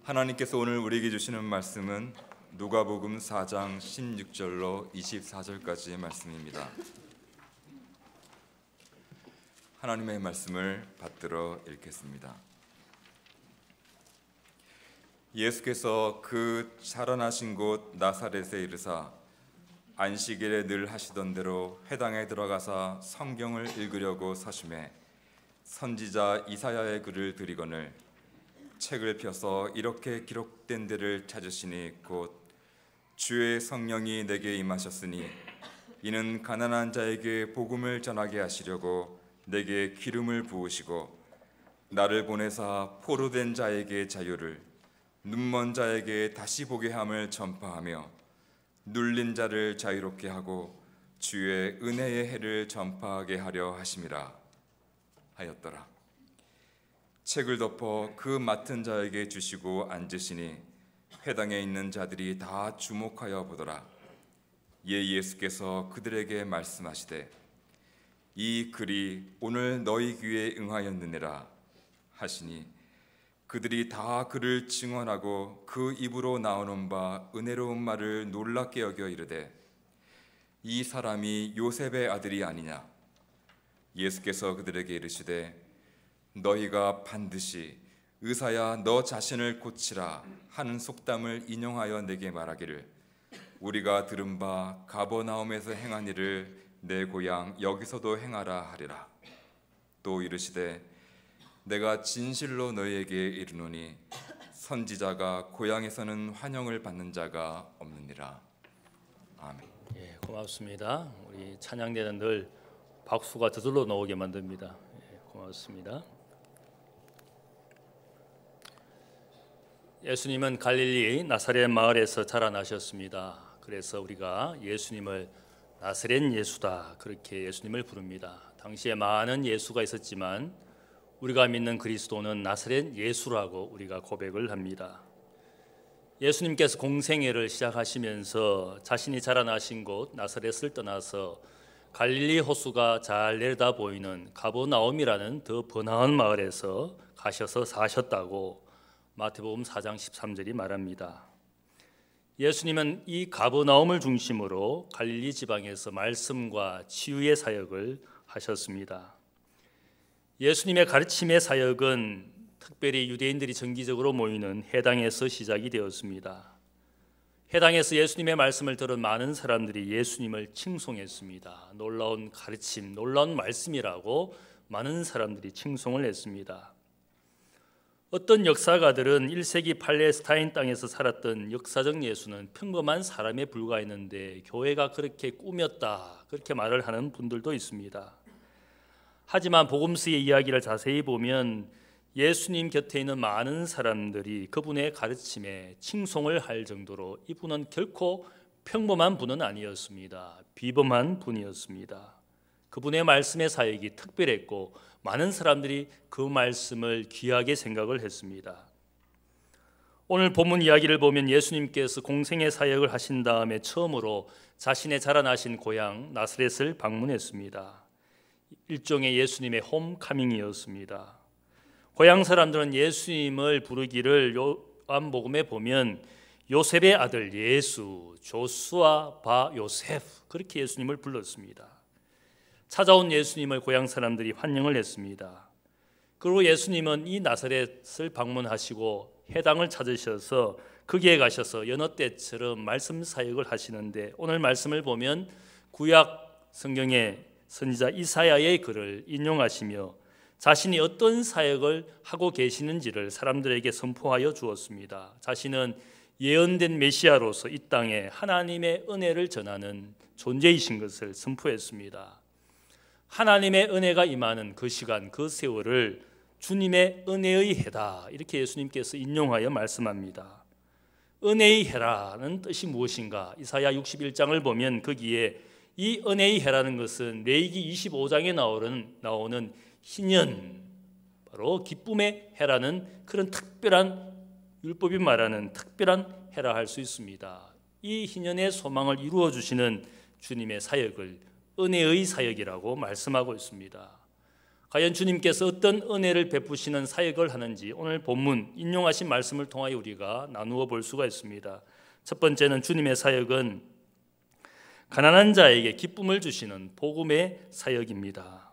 하나님께서 오늘 우리에게 주시는 말씀은 누가복음 4장 16절로 24절까지의 말씀입니다. 하나님의 말씀을 받들어 읽겠습니다. 예수께서 그 살아나신 곳 나사렛에 이르사 안식일에 늘 하시던 대로 회당에 들어가사 성경을 읽으려고 서심해 선지자 이사야의 글을 들이거늘 책을 펴서 이렇게 기록된 데를 찾으시니 곧 주의 성령이 내게 임하셨으니 이는 가난한 자에게 복음을 전하게 하시려고 내게 기름을 부으시고 나를 보내사 포로된 자에게 자유를 눈먼 자에게 다시 보게 함을 전파하며 눌린 자를 자유롭게 하고 주의 은혜의 해를 전파하게 하려 하심이라 하였더라. 책을 덮어 그 맡은 자에게 주시고 앉으시니 회당에 있는 자들이 다 주목하여 보더라. 예수께서 그들에게 말씀하시되 이 글이 오늘 너희 귀에 응하였느니라 하시니 그들이 다 그를 증언하고 그 입으로 나오는 바 은혜로운 말을 놀랍게 여겨 이르되 이 사람이 요셉의 아들이 아니냐. 예수께서 그들에게 이르시되 너희가 반드시 의사야 너 자신을 고치라 하는 속담을 인용하여 내게 말하기를 우리가 들은 바 가버나움에서 행한 일을 내 고향 여기서도 행하라 하리라. 또 이르시되 내가 진실로 너희에게 이르노니 선지자가 고향에서는 환영을 받는 자가 없느니라. 아멘. 예, 고맙습니다. 우리 찬양대는 늘 박수가 저절로 나오게 만듭니다. 예, 고맙습니다. 예수님은 갈릴리 나사렛 마을에서 자라나셨습니다. 그래서 우리가 예수님을 나사렛 예수다 그렇게 예수님을 부릅니다. 당시에 많은 예수가 있었지만 우리가 믿는 그리스도는 나사렛 예수라고 우리가 고백을 합니다. 예수님께서 공생애를 시작하시면서 자신이 자라나신 곳 나사렛을 떠나서 갈릴리 호수가 잘 내려다 보이는 가버나움이라는 더 번화한 마을에서 가셔서 사셨다고 마태복음 4장 13절이 말합니다. 예수님은 이 가버나움을 중심으로 갈릴리 지방에서 말씀과 치유의 사역을 하셨습니다. 예수님의 가르침의 사역은 특별히 유대인들이 정기적으로 모이는 회당에서 시작이 되었습니다. 회당에서 예수님의 말씀을 들은 많은 사람들이 예수님을 칭송했습니다. 놀라운 가르침, 놀라운 말씀이라고 많은 사람들이 칭송을 했습니다. 어떤 역사가들은 1세기 팔레스타인 땅에서 살았던 역사적 예수는 평범한 사람에 불과했는데 교회가 그렇게 꾸몄다 그렇게 말을 하는 분들도 있습니다. 하지만 복음서의 이야기를 자세히 보면 예수님 곁에 있는 많은 사람들이 그분의 가르침에 칭송을 할 정도로 이분은 결코 평범한 분은 아니었습니다. 비범한 분이었습니다. 그분의 말씀의 사역이 특별했고 많은 사람들이 그 말씀을 귀하게 생각을 했습니다. 오늘 본문 이야기를 보면 예수님께서 공생의 사역을 하신 다음에 처음으로 자신의 자라나신 고향 나사렛을 방문했습니다. 일종의 예수님의 홈카밍이었습니다. 고향 사람들은 예수님을 부르기를 요한복음에 보면 요셉의 아들 예수, 조수아 바 요셉 그렇게 예수님을 불렀습니다. 찾아온 예수님을 고향 사람들이 환영을 했습니다. 그리고 예수님은 이 나사렛을 방문하시고 회당을 찾으셔서 거기에 가셔서 여느 때처럼 말씀 사역을 하시는데 오늘 말씀을 보면 구약 성경의 선지자 이사야의 글을 인용하시며 자신이 어떤 사역을 하고 계시는지를 사람들에게 선포하여 주었습니다. 자신은 예언된 메시아로서 이 땅에 하나님의 은혜를 전하는 존재이신 것을 선포했습니다. 하나님의 은혜가 임하는 그 시간, 그 세월을 주님의 은혜의 해다 이렇게 예수님께서 인용하여 말씀합니다. 은혜의 해라는 뜻이 무엇인가? 이사야 61장을 보면 거기에 이 은혜의 해라는 것은 레위기 25장에 나오는 희년, 바로 기쁨의 해라는 그런 특별한 율법이 말하는 특별한 해라 할 수 있습니다. 이 희년의 소망을 이루어 주시는 주님의 사역을 은혜의 사역이라고 말씀하고 있습니다. 과연 주님께서 어떤 은혜를 베푸시는 사역을 하는지 오늘 본문 인용하신 말씀을 통하여 우리가 나누어 볼 수가 있습니다. 첫 번째는 주님의 사역은 가난한 자에게 기쁨을 주시는 복음의 사역입니다.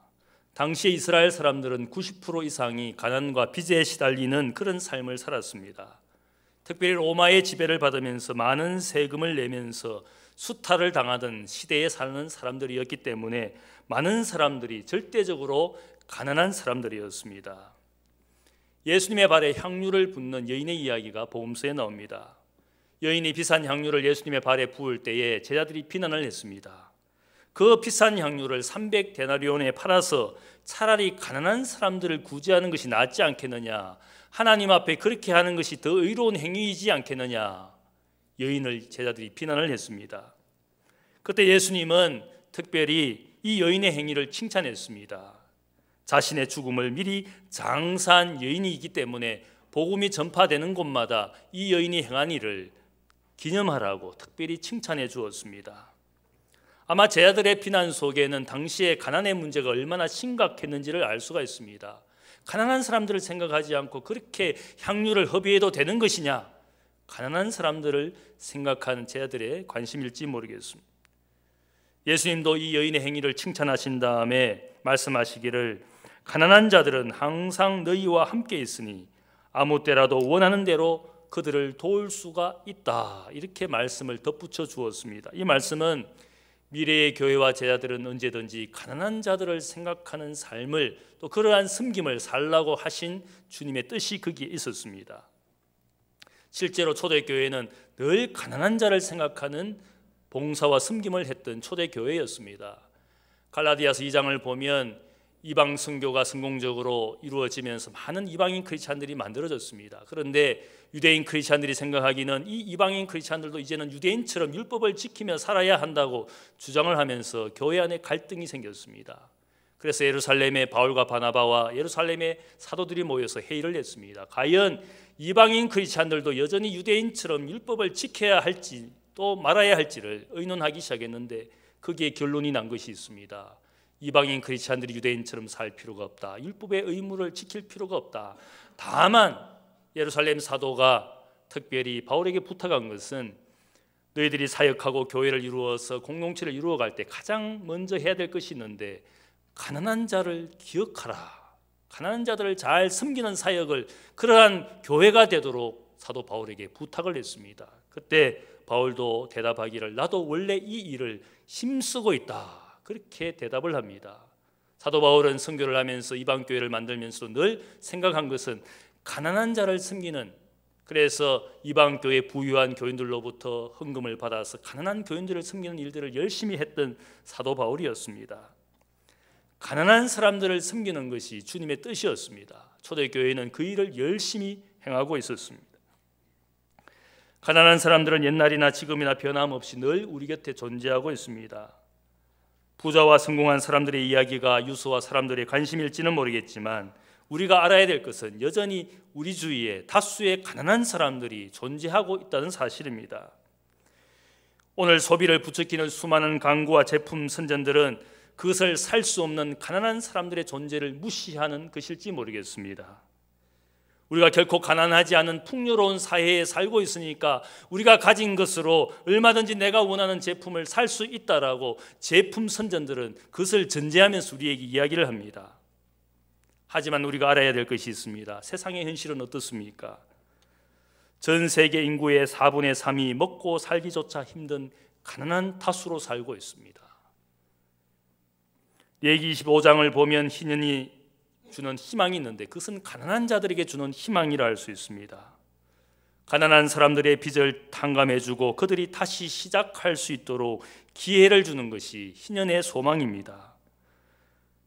당시의 이스라엘 사람들은 90% 이상이 가난과 빚에 시달리는 그런 삶을 살았습니다. 특별히 로마의 지배를 받으면서 많은 세금을 내면서 수탈을 당하던 시대에 사는 사람들이었기 때문에 많은 사람들이 절대적으로 가난한 사람들이었습니다. 예수님의 발에 향유를 붓는 여인의 이야기가 복음서에 나옵니다. 여인이 비싼 향유를 예수님의 발에 부을 때에 제자들이 비난을 했습니다. 그 비싼 향유를 300데나리온에 팔아서 차라리 가난한 사람들을 구제하는 것이 낫지 않겠느냐, 하나님 앞에 그렇게 하는 것이 더 의로운 행위이지 않겠느냐, 여인을 제자들이 비난을 했습니다. 그때 예수님은 특별히 이 여인의 행위를 칭찬했습니다. 자신의 죽음을 미리 장사한 여인이기 때문에 복음이 전파되는 곳마다 이 여인이 행한 일을 기념하라고 특별히 칭찬해 주었습니다. 아마 제자들의 비난 속에는 당시의 가난의 문제가 얼마나 심각했는지를 알 수가 있습니다. 가난한 사람들을 생각하지 않고 그렇게 향유를 허비해도 되는 것이냐, 가난한 사람들을 생각하는 제자들의 관심일지 모르겠습니다. 예수님도 이 여인의 행위를 칭찬하신 다음에 말씀하시기를 가난한 자들은 항상 너희와 함께 있으니 아무 때라도 원하는 대로 그들을 도울 수가 있다, 이렇게 말씀을 덧붙여 주었습니다. 이 말씀은 미래의 교회와 제자들은 언제든지 가난한 자들을 생각하는 삶을, 또 그러한 섬김을 살라고 하신 주님의 뜻이 거기에 있었습니다. 실제로 초대교회는 늘 가난한 자를 생각하는 봉사와 섬김을 했던 초대교회였습니다. 갈라디아서 2장을 보면 이방 선교가 성공적으로 이루어지면서 많은 이방인 크리스찬들이 만들어졌습니다. 그런데 유대인 크리스찬들이 생각하기는 이 이방인 크리스찬들도 이제는 유대인처럼 율법을 지키며 살아야 한다고 주장을 하면서 교회 안에 갈등이 생겼습니다. 그래서 예루살렘의 바울과 바나바와 예루살렘의 사도들이 모여서 회의를 했습니다. 과연 이방인 크리스찬들도 여전히 유대인처럼 율법을 지켜야 할지 또 말아야 할지를 의논하기 시작했는데 거기에 결론이 난 것이 있습니다. 이방인 크리스찬들이 유대인처럼 살 필요가 없다. 율법의 의무를 지킬 필요가 없다. 다만 예루살렘 사도가 특별히 바울에게 부탁한 것은 너희들이 사역하고 교회를 이루어서 공동체를 이루어갈 때 가장 먼저 해야 될 것이 있는데 가난한 자를 기억하라. 가난한 자들을 잘 섬기는 사역을, 그러한 교회가 되도록 사도 바울에게 부탁을 했습니다. 그때 바울도 대답하기를 나도 원래 이 일을 힘쓰고 있다, 그렇게 대답을 합니다. 사도 바울은 선교를 하면서 이방 교회를 만들면서도 늘 생각한 것은 가난한 자를 섬기는, 그래서 이방 교회 부유한 교인들로부터 헌금을 받아서 가난한 교인들을 섬기는 일들을 열심히 했던 사도 바울이었습니다. 가난한 사람들을 섬기는 것이 주님의 뜻이었습니다. 초대교회는 그 일을 열심히 행하고 있었습니다. 가난한 사람들은 옛날이나 지금이나 변함없이 늘 우리 곁에 존재하고 있습니다. 부자와 성공한 사람들의 이야기가 유수와 사람들의 관심일지는 모르겠지만 우리가 알아야 될 것은 여전히 우리 주위에 다수의 가난한 사람들이 존재하고 있다는 사실입니다. 오늘 소비를 부추기는 수많은 광고와 제품 선전들은 그것을 살 수 없는 가난한 사람들의 존재를 무시하는 것일지 모르겠습니다. 우리가 결코 가난하지 않은 풍요로운 사회에 살고 있으니까 우리가 가진 것으로 얼마든지 내가 원하는 제품을 살 수 있다라고 제품 선전들은 그것을 전제하면서 우리에게 이야기를 합니다. 하지만 우리가 알아야 될 것이 있습니다. 세상의 현실은 어떻습니까? 전 세계 인구의 4분의 3이 먹고 살기조차 힘든 가난한 다수로 살고 있습니다. 레위기 25장을 보면 희년이 주는 희망이 있는데 그것은 가난한 자들에게 주는 희망이라 할 수 있습니다. 가난한 사람들의 빚을 탕감해주고 그들이 다시 시작할 수 있도록 기회를 주는 것이 희년의 소망입니다.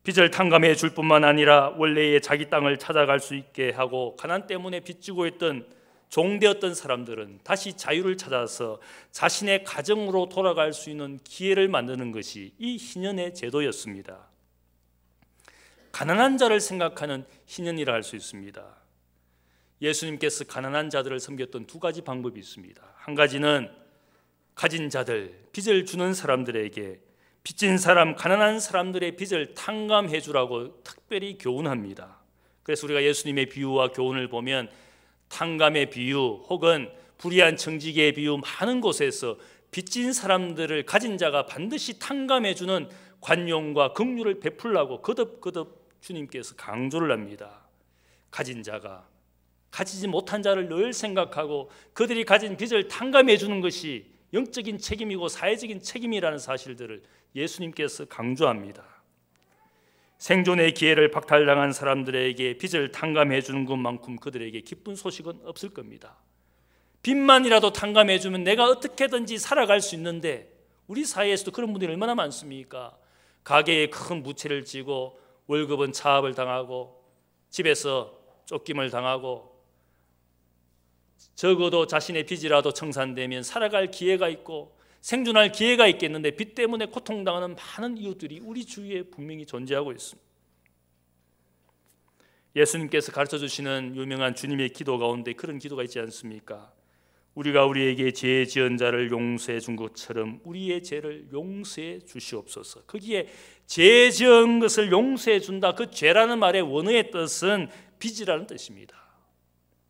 빚을 탕감해 줄 뿐만 아니라 원래의 자기 땅을 찾아갈 수 있게 하고 가난 때문에 빚지고 있던 종되었던 사람들은 다시 자유를 찾아서 자신의 가정으로 돌아갈 수 있는 기회를 만드는 것이 이 희년의 제도였습니다. 가난한 자를 생각하는 희년이라 할 수 있습니다. 예수님께서 가난한 자들을 섬겼던 두 가지 방법이 있습니다. 한 가지는 가진 자들, 빚을 주는 사람들에게 빚진 사람, 가난한 사람들의 빚을 탕감해 주라고 특별히 교훈합니다. 그래서 우리가 예수님의 비유와 교훈을 보면 탕감의 비유 혹은 불의한 청지기의 비유, 많은 곳에서 빚진 사람들을 가진 자가 반드시 탕감해 주는 관용과 긍휼을 베풀라고 거듭거듭 주님께서 강조를 합니다. 가진 자가 가지지 못한 자를 늘 생각하고 그들이 가진 빚을 탕감해 주는 것이 영적인 책임이고 사회적인 책임이라는 사실들을 예수님께서 강조합니다. 생존의 기회를 박탈당한 사람들에게 빚을 탕감해 주는 것만큼 그들에게 기쁜 소식은 없을 겁니다. 빚만이라도 탕감해 주면 내가 어떻게든지 살아갈 수 있는데, 우리 사회에서도 그런 분들이 얼마나 많습니까? 가게에 큰 부채를 지고 월급은 차압을 당하고 집에서 쫓김을 당하고 적어도 자신의 빚이라도 청산되면 살아갈 기회가 있고 생존할 기회가 있겠는데 빚 때문에 고통당하는 많은 이웃들이 우리 주위에 분명히 존재하고 있습니다. 예수님께서 가르쳐 주시는 유명한 주님의 기도 가운데 그런 기도가 있지 않습니까? 우리가 우리에게 죄 지은 자를 용서해 준 것처럼 우리의 죄를 용서해 주시옵소서. 거기에 죄 지은 것을 용서해 준다, 그 죄라는 말의 원어의 뜻은 빚이라는 뜻입니다.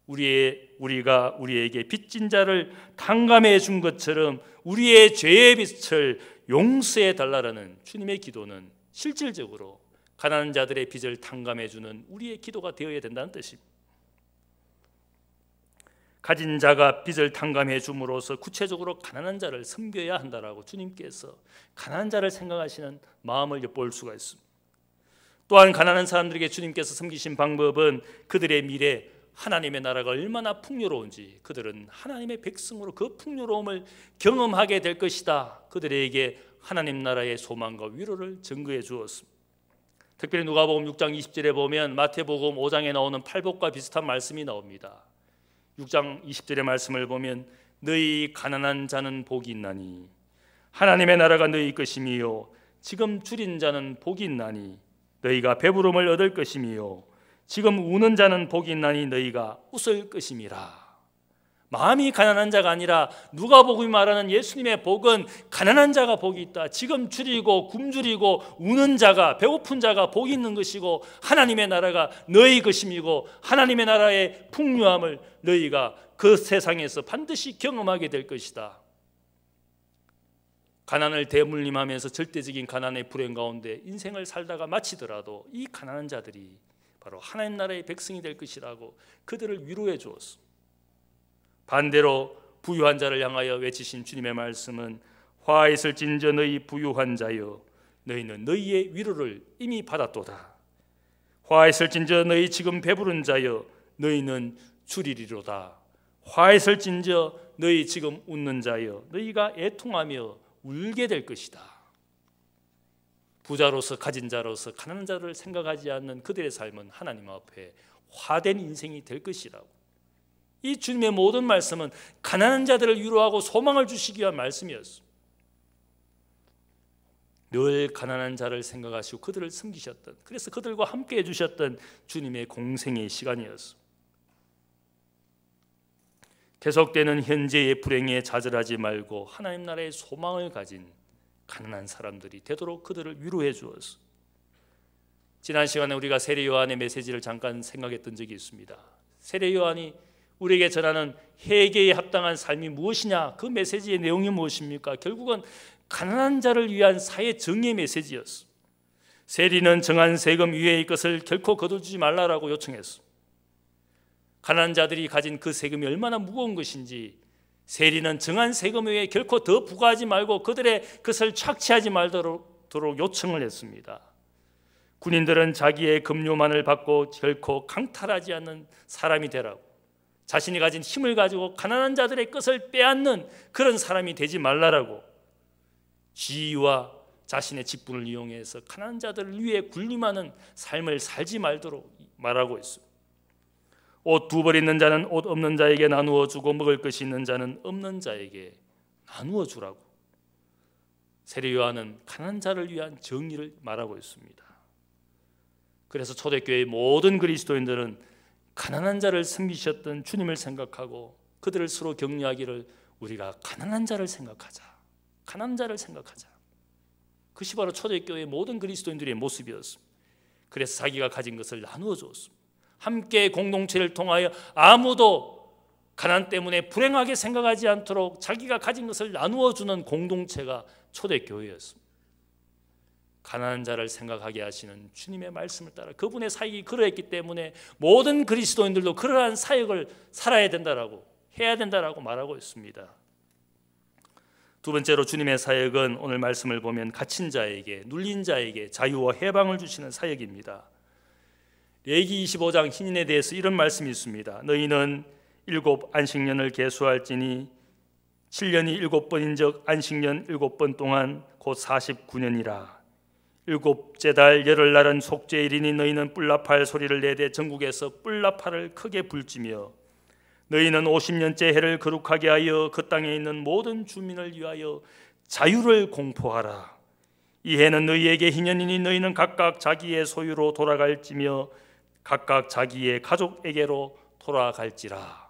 우리가 우리에게 빚진 자를 탕감해 준 것처럼 우리의 죄의 빚을 용서해 달라라는 주님의 기도는 실질적으로 가난한 자들의 빚을 탕감해 주는 우리의 기도가 되어야 된다는 뜻입니다. 가진 자가 빚을 탕감해 줌으로써 구체적으로 가난한 자를 섬겨야 한다라고 주님께서 가난한 자를 생각하시는 마음을 엿볼 수가 있습니다. 또한 가난한 사람들에게 주님께서 섬기신 방법은 그들의 미래, 하나님의 나라가 얼마나 풍요로운지, 그들은 하나님의 백성으로 그 풍요로움을 경험하게 될 것이다, 그들에게 하나님 나라의 소망과 위로를 증거해 주었습니다. 특별히 누가복음 6장 20절에 보면 마태복음 5장에 나오는 팔복과 비슷한 말씀이 나옵니다. 6장 20절의 말씀을 보면 너희 가난한 자는 복이 있나니 하나님의 나라가 너희 것이미요, 지금 줄인 자는 복이 있나니 너희가 배부름을 얻을 것이미요, 지금 우는 자는 복이 있나니 너희가 웃을 것임이라. 마음이 가난한 자가 아니라 누가복음이 말하는 예수님의 복은 가난한 자가 복이 있다, 지금 줄이고 굶주리고 우는 자가, 배고픈 자가 복이 있는 것이고 하나님의 나라가 너희 것임이고 하나님의 나라의 풍요함을 너희가 그 세상에서 반드시 경험하게 될 것이다. 가난을 대물림하면서 절대적인 가난의 불행 가운데 인생을 살다가 마치더라도 이 가난한 자들이 바로 하나님 나라의 백성이 될 것이라고 그들을 위로해 주었습니다. 반대로 부유한 자를 향하여 외치신 주님의 말씀은 화 있을진저 너희 부유한 자여 너희는 너희의 위로를 이미 받았도다. 화 있을진저 너희 지금 배부른 자여 너희는 줄이리로다. 화 있을진저 너희 지금 웃는 자여 너희가 애통하며 울게 될 것이다. 부자로서 가진 자로서 가난한 자를 생각하지 않는 그들의 삶은 하나님 앞에 화된 인생이 될 것이라고. 이 주님의 모든 말씀은 가난한 자들을 위로하고 소망을 주시기 위한 말씀이었습니다. 늘 가난한 자를 생각하시고 그들을 섬기셨던, 그래서 그들과 함께 해주셨던 주님의 공생의 시간이었습니다. 계속되는 현재의 불행에 좌절하지 말고 하나님 나라의 소망을 가진 가난한 사람들이 되도록 그들을 위로해 주었습니다. 지난 시간에 우리가 세례 요한의 메시지를 잠깐 생각했던 적이 있습니다. 세례 요한이 우리에게 전하는 회개에 합당한 삶이 무엇이냐, 그 메시지의 내용이 무엇입니까? 결국은 가난한 자를 위한 사회 정의의 메시지였습니다. 세리는 정한 세금 이외의 것을 결코 거둬주지 말라라고 요청했습니다. 가난한 자들이 가진 그 세금이 얼마나 무거운 것인지 세리는 정한 세금 외에 결코 더 부과하지 말고 그들의 것을 착취하지 말도록 요청을 했습니다. 군인들은 자기의 급료만을 받고 결코 강탈하지 않는 사람이 되라고, 자신이 가진 힘을 가지고 가난한 자들의 것을 빼앗는 그런 사람이 되지 말라라고, 지위와 자신의 직분을 이용해서 가난한 자들을 위해 군림하는 삶을 살지 말도록 말하고 있습니다. 옷 2벌 있는 자는 옷 없는 자에게 나누어 주고 먹을 것이 있는 자는 없는 자에게 나누어 주라고. 세례 요한은 가난한 자를 위한 정의를 말하고 있습니다. 그래서 초대교회의 모든 그리스도인들은 가난한 자를 섬기셨던 주님을 생각하고 그들을 서로 격려하기를, 우리가 가난한 자를 생각하자, 가난한 자를 생각하자. 그것이 바로 초대교회의 모든 그리스도인들의 모습이었습니다. 그래서 자기가 가진 것을 나누어 주었습니다. 함께 공동체를 통하여 아무도 가난 때문에 불행하게 생각하지 않도록 자기가 가진 것을 나누어 주는 공동체가 초대교회였습니다. 가난한 자를 생각하게 하시는 주님의 말씀을 따라 그분의 사역이 그러했기 때문에 모든 그리스도인들도 그러한 사역을 살아야 된다라고 해야 된다라고 말하고 있습니다. 두 번째로 주님의 사역은 오늘 말씀을 보면 갇힌 자에게, 눌린 자에게 자유와 해방을 주시는 사역입니다. 레위기 25장 신인에 대해서 이런 말씀이 있습니다. 너희는 7 안식년을 계수할지니 7년이 7번인즉 안식년 7번 동안 곧 49년이라. 7째 달 열흘날은 속죄일이니 너희는 뿔나팔 소리를 내되 전국에서 뿔나팔을 크게 불지며 너희는 50년째 해를 거룩하게 하여 그 땅에 있는 모든 주민을 위하여 자유를 공포하라. 이 해는 너희에게 희년이니 너희는 각각 자기의 소유로 돌아갈지며 각각 자기의 가족에게로 돌아갈지라.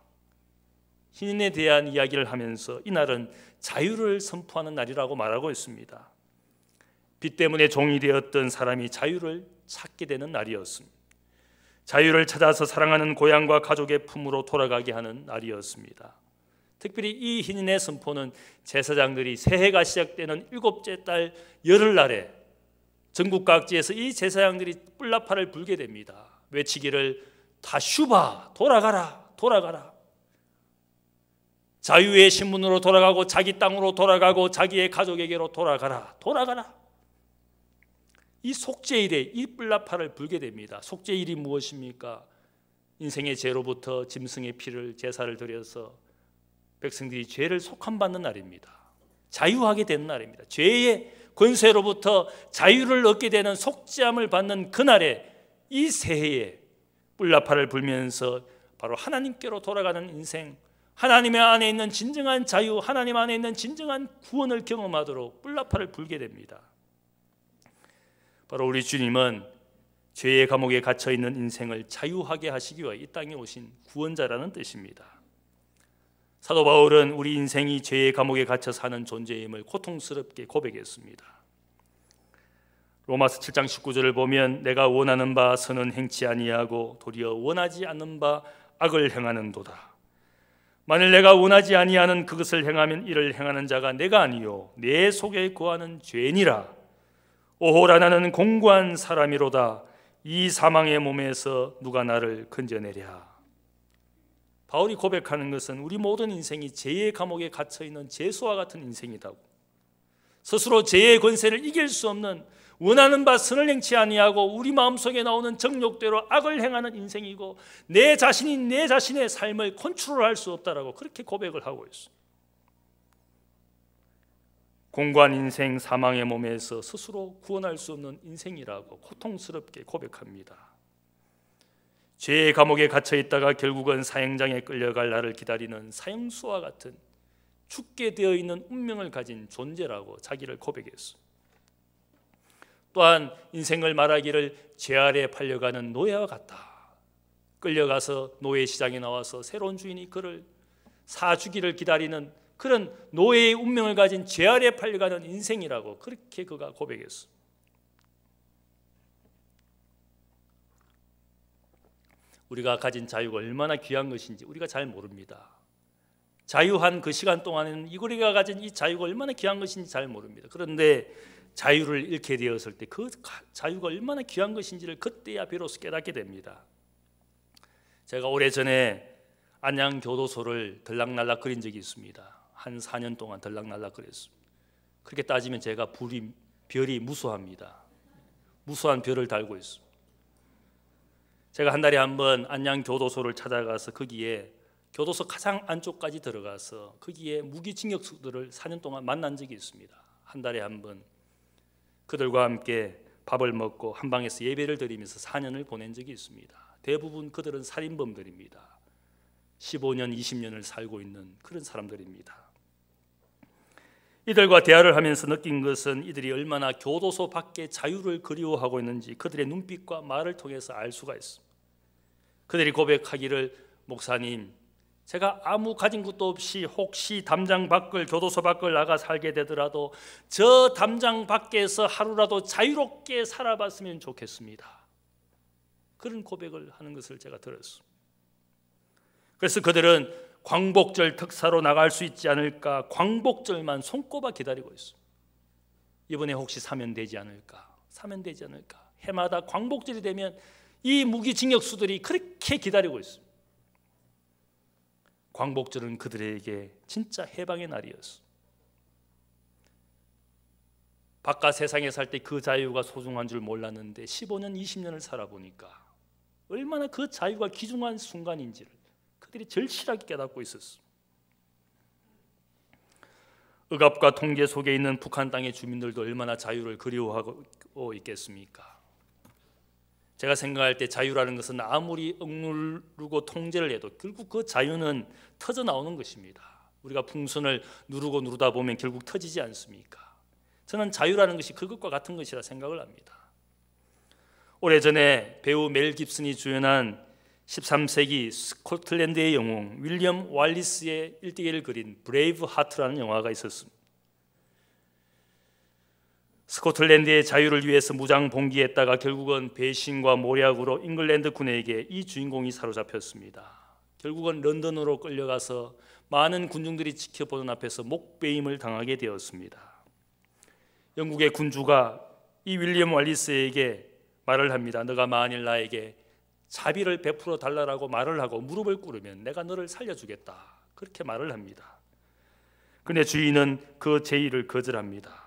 희년에 대한 이야기를 하면서 이날은 자유를 선포하는 날이라고 말하고 있습니다. 빚 때문에 종이 되었던 사람이 자유를 찾게 되는 날이었습니다. 자유를 찾아서 사랑하는 고향과 가족의 품으로 돌아가게 하는 날이었습니다. 특별히 이 희년의 선포는 제사장들이 새해가 시작되는 7째 달 열흘날에 전국 각지에서 이 제사장들이 뿔나팔을 불게 됩니다. 외치기를 다슈바, 돌아가라, 돌아가라. 자유의 신분으로 돌아가고 자기 땅으로 돌아가고 자기의 가족에게로 돌아가라, 돌아가라. 이 속죄일에 이 뿔나팔을 불게 됩니다. 속죄일이 무엇입니까? 인생의 죄로부터 짐승의 피를 제사를 드려서 백성들이 죄를 속함받는 날입니다. 자유하게 되는 날입니다. 죄의 권세로부터 자유를 얻게 되는 속죄함을 받는 그날에 이 새해에 뿔나팔을 불면서 바로 하나님께로 돌아가는 인생, 하나님의 안에 있는 진정한 자유, 하나님 안에 있는 진정한 구원을 경험하도록 뿔나팔을 불게 됩니다. 바로 우리 주님은 죄의 감옥에 갇혀있는 인생을 자유하게 하시기 위해 이 땅에 오신 구원자라는 뜻입니다. 사도 바울은 우리 인생이 죄의 감옥에 갇혀 사는 존재임을 고통스럽게 고백했습니다. 로마서 7장 19절을 보면 내가 원하는 바 선은 행치 아니하고 도리어 원하지 않는 바 악을 행하는도다. 만일 내가 원하지 아니하는 그것을 행하면 이를 행하는 자가 내가 아니요 내 속에 거하는 죄니라. 오호라 나는 공고한 사람이로다. 이 사망의 몸에서 누가 나를 건져내랴. 바울이 고백하는 것은 우리 모든 인생이 죄의 감옥에 갇혀있는 죄수와 같은 인생이다고, 스스로 죄의 권세를 이길 수 없는, 원하는 바 선을 행치 아니하고 우리 마음속에 나오는 정욕대로 악을 행하는 인생이고 내 자신이 내 자신의 삶을 컨트롤할 수 없다라고 그렇게 고백을 하고 있습니다. 공고한 인생, 사망의 몸에서 스스로 구원할 수 없는 인생이라고 고통스럽게 고백합니다. 죄의 감옥에 갇혀 있다가 결국은 사형장에 끌려갈 날을 기다리는 사형수와 같은 죽게 되어 있는 운명을 가진 존재라고 자기를 고백했어. 또한 인생을 말하기를 죄 아래 팔려가는 노예와 같다. 끌려가서 노예 시장에 나와서 새로운 주인이 그를 사주기를 기다리는 그런 노예의 운명을 가진 죄 아래 팔려가는 인생이라고 그렇게 그가 고백했어. 우리가 가진 자유가 얼마나 귀한 것인지 우리가 잘 모릅니다. 자유한 그 시간 동안에는 우리가 가진 이 자유가 얼마나 귀한 것인지 잘 모릅니다. 그런데 자유를 잃게 되었을 때 그 자유가 얼마나 귀한 것인지를 그때야 비로소 깨닫게 됩니다. 제가 오래전에 안양 교도소를 들락날락 거린 적이 있습니다. 한 4년 동안 들락날락 거렸습니다. 그렇게 따지면 제가 별이 무수합니다. 무수한 별을 달고 있습니다. 제가 한 달에 한 번 안양 교도소를 찾아가서 거기에 교도소 가장 안쪽까지 들어가서 거기에 무기징역수들을 4년 동안 만난 적이 있습니다. 한 달에 한 번 그들과 함께 밥을 먹고 한 방에서 예배를 드리면서 4년을 보낸 적이 있습니다. 대부분 그들은 살인범들입니다. 15년, 20년을 살고 있는 그런 사람들입니다. 이들과 대화를 하면서 느낀 것은 이들이 얼마나 교도소 밖의 자유를 그리워하고 있는지 그들의 눈빛과 말을 통해서 알 수가 있습니다. 그들이 고백하기를 목사님, 제가 아무 가진 것도 없이 혹시 담장 밖을, 교도소 밖을 나가 살게 되더라도 저 담장 밖에서 하루라도 자유롭게 살아봤으면 좋겠습니다. 그런 고백을 하는 것을 제가 들었습니다. 그래서 그들은 광복절 특사로 나갈 수 있지 않을까, 광복절만 손꼽아 기다리고 있습니다. 이번에 혹시 사면 되지 않을까, 사면 되지 않을까. 해마다 광복절이 되면 이 무기징역수들이 그렇게 기다리고 있습니다. 광복절은 그들에게 진짜 해방의 날이었습니다. 바깥 세상에 살 때 그 자유가 소중한 줄 몰랐는데 15년, 20년을 살아보니까 얼마나 그 자유가 귀중한 순간인지를 그들이 절실하게 깨닫고 있었습니다. 억압과 통제 속에 있는 북한 땅의 주민들도 얼마나 자유를 그리워하고 있겠습니까? 제가 생각할 때 자유라는 것은 아무리 억누르고 통제를 해도 결국 그 자유는 터져 나오는 것입니다. 우리가 풍선을 누르다 보면 결국 터지지 않습니까? 저는 자유라는 것이 그것과 같은 것이라 생각을 합니다. 오래전에 배우 멜 깁슨이 주연한 13세기 스코틀랜드의 영웅 윌리엄 왈리스의 일대기를 그린 브레이브 하트라는 영화가 있었습니다. 스코틀랜드의 자유를 위해서 무장 봉기했다가 결국은 배신과 모략으로 잉글랜드 군에게 이 주인공이 사로잡혔습니다. 결국은 런던으로 끌려가서 많은 군중들이 지켜보는 앞에서 목베임을 당하게 되었습니다. 영국의 군주가 이 윌리엄 왈리스에게 말을 합니다. 너가 만일 나에게 자비를 베풀어 달라고 말을 하고 무릎을 꿇으면 내가 너를 살려주겠다. 그렇게 말을 합니다. 그런데 주인은 그 제의를 거절합니다.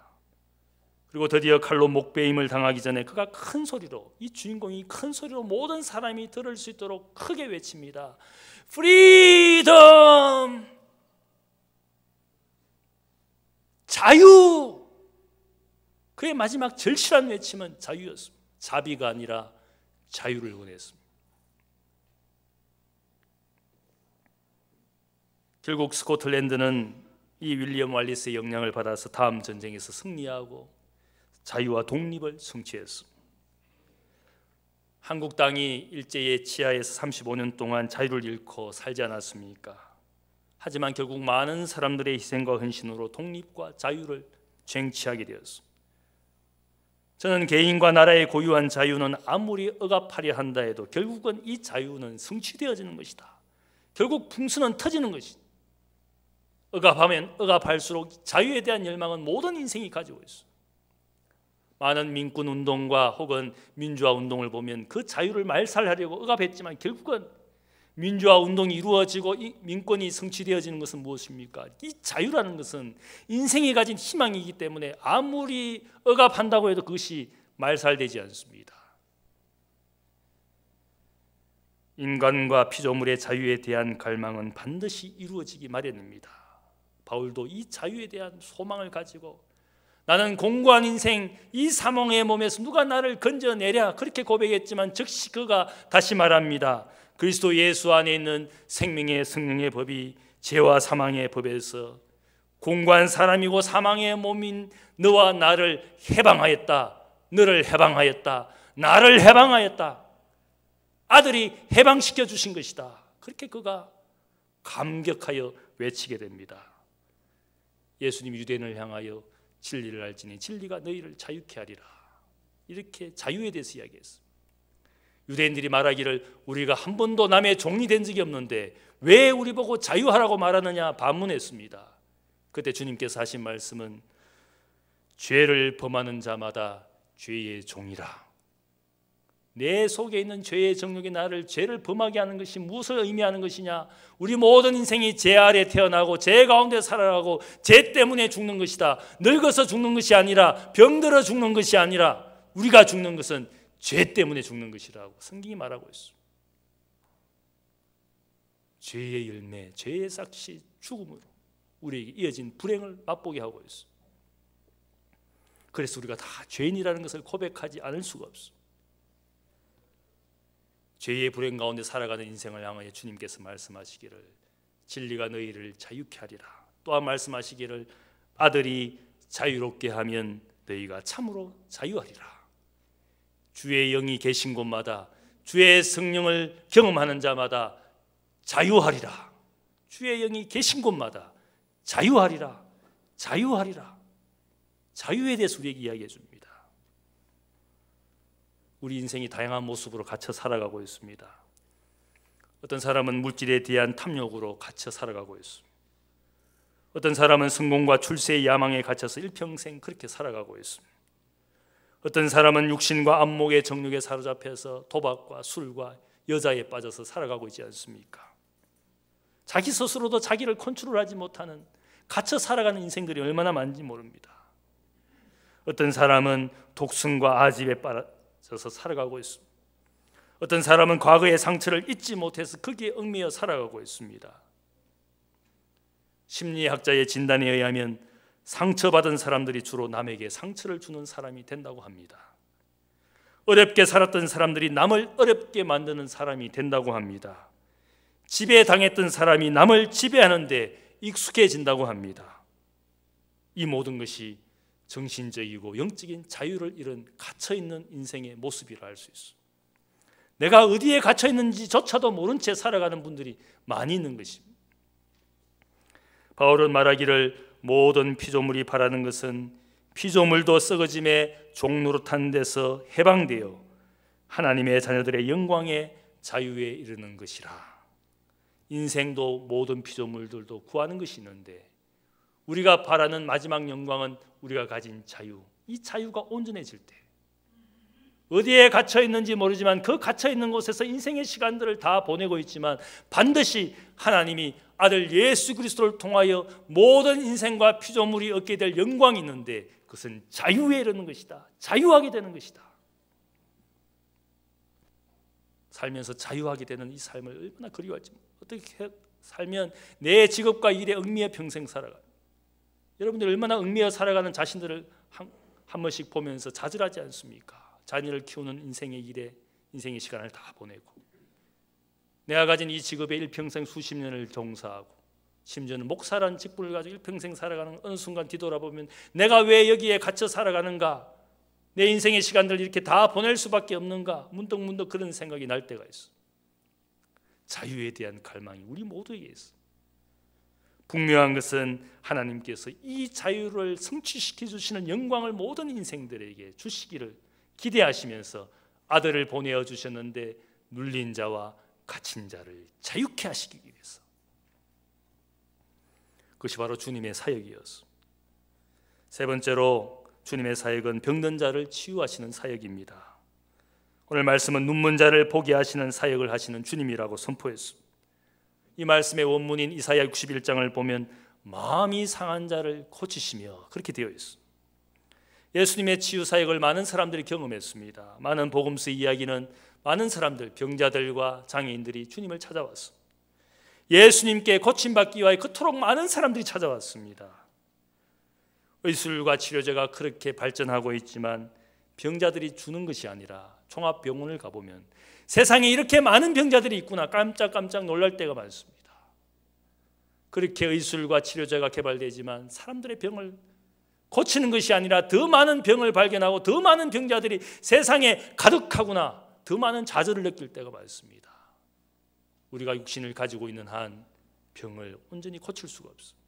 그리고 드디어 칼로 목베임을 당하기 전에 그가 큰 소리로, 이 주인공이 큰 소리로 모든 사람이 들을 수 있도록 크게 외칩니다. 프리덤! 자유! 그의 마지막 절실한 외침은 자유였습니다. 자비가 아니라 자유를 원했습니다. 결국 스코틀랜드는 이 윌리엄 왈리스의 영향을 받아서 다음 전쟁에서 승리하고 자유와 독립을 성취했습니다. 한국 땅이 일제의 치하에서 35년 동안 자유를 잃고 살지 않았습니까? 하지만 결국 많은 사람들의 희생과 헌신으로 독립과 자유를 쟁취하게 되었습니다. 저는 개인과 나라의 고유한 자유는 아무리 억압하려 한다 해도 결국은 이 자유는 성취되어지는 것이다. 결국 풍선은 터지는 것이다. 억압하면 억압할수록 자유에 대한 열망은 모든 인생이 가지고 있어. 많은 민권운동과 혹은 민주화운동을 보면 그 자유를 말살하려고 억압했지만 결국은 민주화운동이 이루어지고 이 민권이 성취되어지는 것은 무엇입니까? 이 자유라는 것은 인생이 가진 희망이기 때문에 아무리 억압한다고 해도 그것이 말살되지 않습니다. 인간과 피조물의 자유에 대한 갈망은 반드시 이루어지기 마련입니다. 바울도 이 자유에 대한 소망을 가지고 나는 공고한 인생, 이 사망의 몸에서 누가 나를 건져내랴 그렇게 고백했지만 즉시 그가 다시 말합니다. 그리스도 예수 안에 있는 생명의 성령의 법이 죄와 사망의 법에서 공고한 사람이고 사망의 몸인 너와 나를 해방하였다. 너를 해방하였다. 나를 해방하였다. 아들이 해방시켜 주신 것이다. 그렇게 그가 감격하여 외치게 됩니다. 예수님이 유대인을 향하여 진리를 알지니 진리가 너희를 자유케 하리라. 이렇게 자유에 대해서 이야기했습니다. 유대인들이 말하기를 우리가 한 번도 남의 종이 된 적이 없는데 왜 우리 보고 자유하라고 말하느냐 반문했습니다. 그때 주님께서 하신 말씀은 죄를 범하는 자마다 죄의 종이라. 내 속에 있는 죄의 정욕이 나를 죄를 범하게 하는 것이 무엇을 의미하는 것이냐? 우리 모든 인생이 죄 아래 태어나고 죄 가운데 살아가고 죄 때문에 죽는 것이다. 늙어서 죽는 것이 아니라 병들어 죽는 것이 아니라 우리가 죽는 것은 죄 때문에 죽는 것이라고 성경이 말하고 있습니다. 죄의 열매, 죄의 싹이 죽음으로 우리에게 이어진 불행을 맛보게 하고 있습니다. 그래서 우리가 다 죄인이라는 것을 고백하지 않을 수가 없습니다. 죄의 불행 가운데 살아가는 인생을 향하여 주님께서 말씀하시기를 진리가 너희를 자유케 하리라. 또한 말씀하시기를 아들이 자유롭게 하면 너희가 참으로 자유하리라. 주의 영이 계신 곳마다 주의 성령을 경험하는 자마다 자유하리라. 주의 영이 계신 곳마다 자유하리라, 자유하리라. 자유에 대해서 우리에게 이야기해 줍니다. 우리 인생이 다양한 모습으로 갇혀 살아가고 있습니다. 어떤 사람은 물질에 대한 탐욕으로 갇혀 살아가고 있습니다. 어떤 사람은 성공과 출세의 야망에 갇혀서 일평생 그렇게 살아가고 있습니다. 어떤 사람은 육신과 안목의 정욕에 사로잡혀서 도박과 술과 여자에 빠져서 살아가고 있지 않습니까? 자기 스스로도 자기를 컨트롤하지 못하는 갇혀 살아가는 인생들이 얼마나 많은지 모릅니다. 어떤 사람은 독승과 아집에 빠져서 살아가고 있습니다. 어떤 사람은 과거의 상처를 잊지 못해서 거기에 얽매여 살아가고 있습니다. 심리학자의 진단에 의하면 상처받은 사람들이 주로 남에게 상처를 주는 사람이 된다고 합니다. 어렵게 살았던 사람들이 남을 어렵게 만드는 사람이 된다고 합니다. 지배당했던 사람이 남을 지배하는데 익숙해진다고 합니다. 이 모든 것이 정신적이고 영적인 자유를 잃은 갇혀있는 인생의 모습이라 할 수 있습니다. 내가 어디에 갇혀있는지조차도 모른 채 살아가는 분들이 많이 있는 것입니다. 바울은 말하기를 모든 피조물이 바라는 것은 피조물도 썩어짐의 종노릇한 데서 해방되어 하나님의 자녀들의 영광의 자유에 이르는 것이라. 인생도 모든 피조물들도 구하는 것이 있는데 우리가 바라는 마지막 영광은 우리가 가진 자유, 이 자유가 온전해질 때 어디에 갇혀 있는지 모르지만 그 갇혀 있는 곳에서 인생의 시간들을 다 보내고 있지만 반드시 하나님이 아들 예수 그리스도를 통하여 모든 인생과 피조물이 얻게 될 영광이 있는데 그것은 자유에 이르는 것이다. 자유하게 되는 것이다. 살면서 자유하게 되는 이 삶을 얼마나 그리워할지, 어떻게 살면 내 직업과 일에 얽매여 평생 살아가요. 여러분들 얼마나 얽매여 살아가는 자신들을 한 번씩 보면서 좌절하지 않습니까? 자녀를 키우는 인생의 일에 인생의 시간을 다 보내고 내가 가진 이 직업에 일평생 수십 년을 종사하고 심지어는 목사라는 직분을 가지고 일평생 살아가는 어느 순간 뒤돌아보면 내가 왜 여기에 갇혀 살아가는가? 내 인생의 시간들을 이렇게 다 보낼 수밖에 없는가? 문득문득 그런 생각이 날 때가 있어. 자유에 대한 갈망이 우리 모두에게 있어. 분명한 것은 하나님께서 이 자유를 성취시켜 주시는 영광을 모든 인생들에게 주시기를 기대하시면서 아들을 보내어 주셨는데 눌린 자와 갇힌 자를 자유케 하시기 위해서. 그것이 바로 주님의 사역이었습니다. 세 번째로 주님의 사역은 병든 자를 치유하시는 사역입니다. 오늘 말씀은 눈먼 자를 보게 하시는 사역을 하시는 주님이라고 선포했습니다. 이 말씀의 원문인 이사야 61장을 보면 마음이 상한 자를 고치시며 그렇게 되어 있습니다. 예수님의 치유 사역을 많은 사람들이 경험했습니다. 많은 복음서 이야기는 많은 사람들, 병자들과 장애인들이 주님을 찾아왔습니다. 예수님께 고침받기 위하여 그토록 많은 사람들이 찾아왔습니다. 의술과 치료제가 그렇게 발전하고 있지만 병자들이 주는 것이 아니라 종합병원을 가보면 세상에 이렇게 많은 병자들이 있구나 깜짝깜짝 놀랄 때가 많습니다. 그렇게 의술과 치료제가 개발되지만 사람들의 병을 고치는 것이 아니라 더 많은 병을 발견하고 더 많은 병자들이 세상에 가득하구나, 더 많은 좌절을 느낄 때가 많습니다. 우리가 육신을 가지고 있는 한 병을 온전히 고칠 수가 없습니다.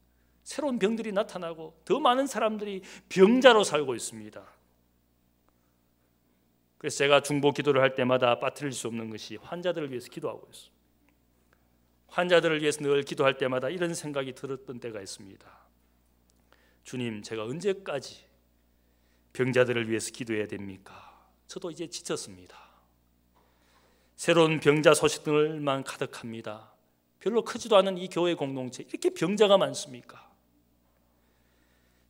새로운 병들이 나타나고 더 많은 사람들이 병자로 살고 있습니다. 그래서 제가 중보 기도를 할 때마다 빠뜨릴 수 없는 것이 환자들을 위해서 기도하고 있습니다. 환자들을 위해서 늘 기도할 때마다 이런 생각이 들었던 때가 있습니다. 주님, 제가 언제까지 병자들을 위해서 기도해야 됩니까? 저도 이제 지쳤습니다. 새로운 병자 소식들만 가득합니다. 별로 크지도 않은 이 교회 공동체 이렇게 병자가 많습니까?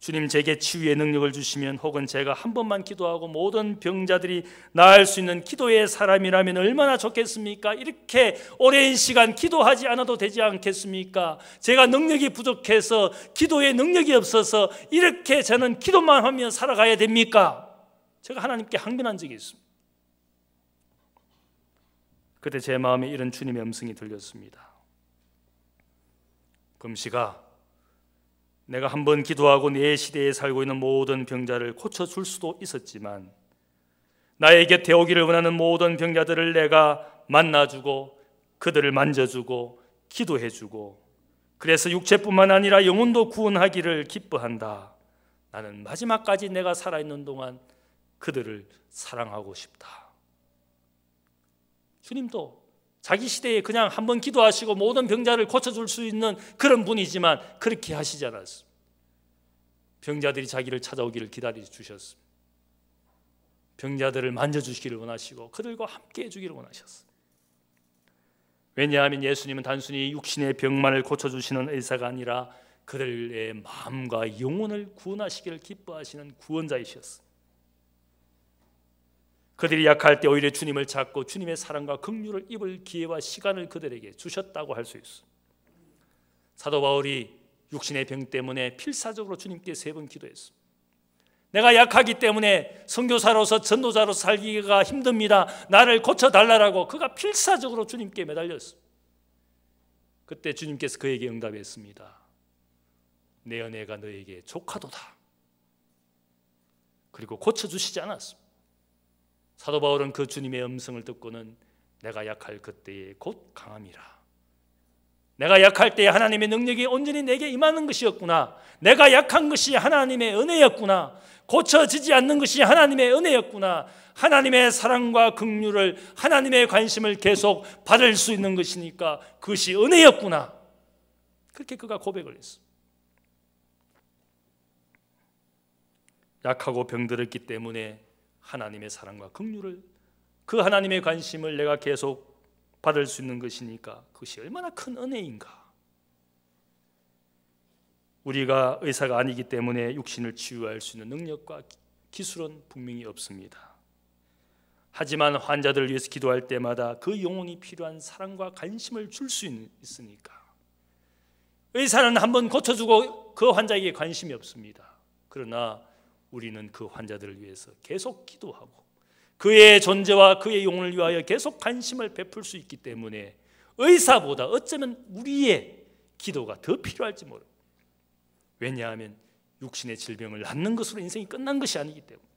주님, 제게 치유의 능력을 주시면 혹은 제가 한 번만 기도하고 모든 병자들이 나을 수 있는 기도의 사람이라면 얼마나 좋겠습니까? 이렇게 오랜 시간 기도하지 않아도 되지 않겠습니까? 제가 능력이 부족해서 기도의 능력이 없어서 이렇게 저는 기도만 하며 살아가야 됩니까? 제가 하나님께 항변한 적이 있습니다. 그때 제 마음에 이런 주님의 음성이 들렸습니다. 금시가 내가 한 번 기도하고 내 시대에 살고 있는 모든 병자를 고쳐줄 수도 있었지만 나의 곁에 오기를 원하는 모든 병자들을 내가 만나주고 그들을 만져주고 기도해주고 그래서 육체뿐만 아니라 영혼도 구원하기를 기뻐한다. 나는 마지막까지 내가 살아있는 동안 그들을 사랑하고 싶다. 주님도 자기 시대에 그냥 한번 기도하시고 모든 병자를 고쳐줄 수 있는 그런 분이지만 그렇게 하시지 않았습니다. 병자들이 자기를 찾아오기를 기다려 주셨습니다. 병자들을 만져주시기를 원하시고 그들과 함께 해주기를 원하셨습니다. 왜냐하면 예수님은 단순히 육신의 병만을 고쳐주시는 의사가 아니라 그들의 마음과 영혼을 구원하시기를 기뻐하시는 구원자이셨습니다. 그들이 약할 때 오히려 주님을 찾고 주님의 사랑과 긍휼을 입을 기회와 시간을 그들에게 주셨다고 할 수 있습니다. 사도 바울이 육신의 병 때문에 필사적으로 주님께 3번 기도했습니다. 내가 약하기 때문에 선교사로서 전도자로서 살기가 힘듭니다. 나를 고쳐달라고 그가 필사적으로 주님께 매달렸습니다. 그때 주님께서 그에게 응답했습니다. 내 은혜가 너에게 족하도다. 그리고 고쳐주시지 않았습니다. 사도 바울은 그 주님의 음성을 듣고는 내가 약할 그때에 곧 강함이라. 내가 약할 때에 하나님의 능력이 온전히 내게 임하는 것이었구나. 내가 약한 것이 하나님의 은혜였구나. 고쳐지지 않는 것이 하나님의 은혜였구나. 하나님의 사랑과 긍휼을, 하나님의 관심을 계속 받을 수 있는 것이니까 그것이 은혜였구나. 그렇게 그가 고백을 했습니다. 약하고 병들었기 때문에 하나님의 사랑과 긍휼을, 그 하나님의 관심을 내가 계속 받을 수 있는 것이니까 그것이 얼마나 큰 은혜인가. 우리가 의사가 아니기 때문에 육신을 치유할 수 있는 능력과 기술은 분명히 없습니다. 하지만 환자들을 위해서 기도할 때마다 그 영혼이 필요한 사랑과 관심을 줄 수 있으니까 의사는 한번 고쳐주고 그 환자에게 관심이 없습니다. 그러나 우리는 그 환자들을 위해서 계속 기도하고 그의 존재와 그의 영혼을 위하여 계속 관심을 베풀 수 있기 때문에 의사보다 어쩌면 우리의 기도가 더 필요할지 모릅니다. 왜냐하면 육신의 질병을 낫는 것으로 인생이 끝난 것이 아니기 때문에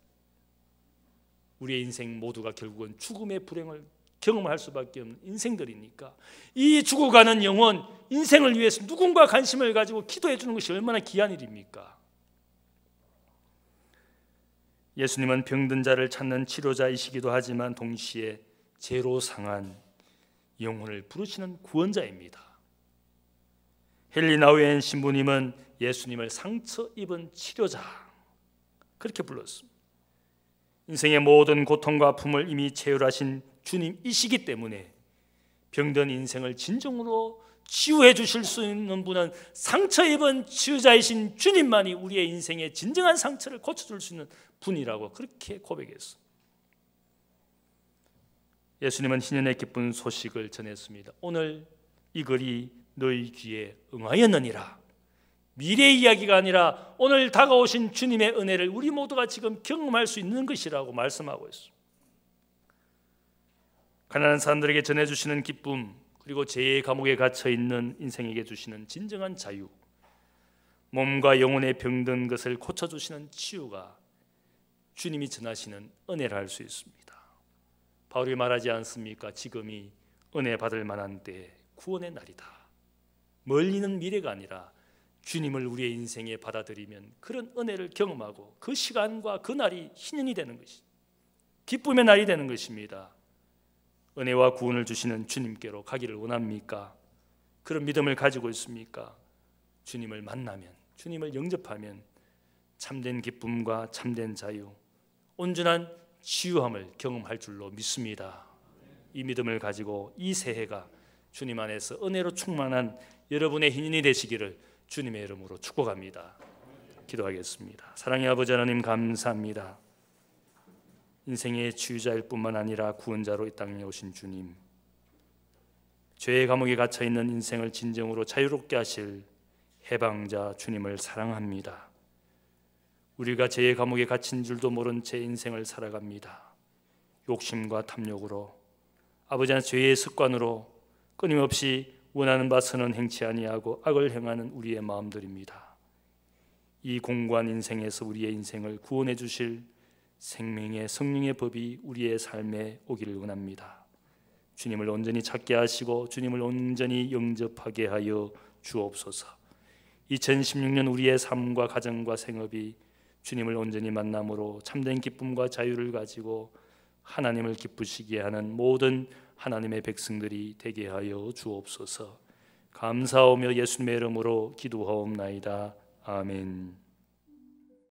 우리의 인생 모두가 결국은 죽음의 불행을 경험할 수밖에 없는 인생들이니까 이 죽어가는 영혼, 인생을 위해서 누군가 관심을 가지고 기도해 주는 것이 얼마나 귀한 일입니까? 예수님은 병든 자를 찾는 치료자이시기도 하지만 동시에 죄로 상한 영혼을 부르시는 구원자입니다. 헨리 나우엔 신부님은 예수님을 상처 입은 치료자 그렇게 불렀습니다. 인생의 모든 고통과 아픔을 이미 체휼하신 주님이시기 때문에 병든 인생을 진정으로 치유해 주실 수 있는 분은 상처 입은 치유자이신 주님만이 우리의 인생의 진정한 상처를 고쳐줄 수 있는 분이라고 그렇게 고백했어. 예수님은 희년의 기쁜 소식을 전했습니다. 오늘 이 글이 너희 귀에 응하였느니라. 미래 이야기가 아니라 오늘 다가오신 주님의 은혜를 우리 모두가 지금 경험할 수 있는 것이라고 말씀하고 있습니다. 가난한 사람들에게 전해주시는 기쁨, 그리고 죄의 감옥에 갇혀있는 인생에게 주시는 진정한 자유, 몸과 영혼의 병든 것을 고쳐주시는 치유가 주님이 전하시는 은혜라 할 수 있습니다. 바울이 말하지 않습니까? 지금이 은혜 받을 만한 때, 구원의 날이다. 멀리는 미래가 아니라 주님을 우리의 인생에 받아들이면 그런 은혜를 경험하고 그 시간과 그 날이 희년이 되는 것이, 기쁨의 날이 되는 것입니다. 은혜와 구원을 주시는 주님께로 가기를 원합니까? 그런 믿음을 가지고 있습니까? 주님을 만나면, 주님을 영접하면 참된 기쁨과 참된 자유, 온전한 치유함을 경험할 줄로 믿습니다. 이 믿음을 가지고 이 새해가 주님 안에서 은혜로 충만한 여러분의 희년이 되시기를 주님의 이름으로 축복합니다. 기도하겠습니다. 사랑의 아버지 하나님, 감사합니다. 인생의 치유자일 뿐만 아니라 구원자로 이 땅에 오신 주님, 죄의 감옥에 갇혀있는 인생을 진정으로 자유롭게 하실 해방자 주님을 사랑합니다. 우리가 죄의 감옥에 갇힌 줄도 모른 제 인생을 살아갑니다. 욕심과 탐욕으로, 아버지는 죄의 습관으로 끊임없이 원하는 바 선은 행치 아니하고 악을 행하는 우리의 마음들입니다. 이 공고한 인생에서 우리의 인생을 구원해 주실 생명의 성령의 법이 우리의 삶에 오기를 원합니다. 주님을 온전히 찾게 하시고 주님을 온전히 영접하게 하여 주옵소서. 2016년 우리의 삶과 가정과 생업이 주님을 온전히 만남으로 참된 기쁨과 자유를 가지고 하나님을 기쁘시게 하는 모든 하나님의 백성들이 되게 하여 주옵소서. 감사하며 예수님의 이름으로 기도하옵나이다. 아멘.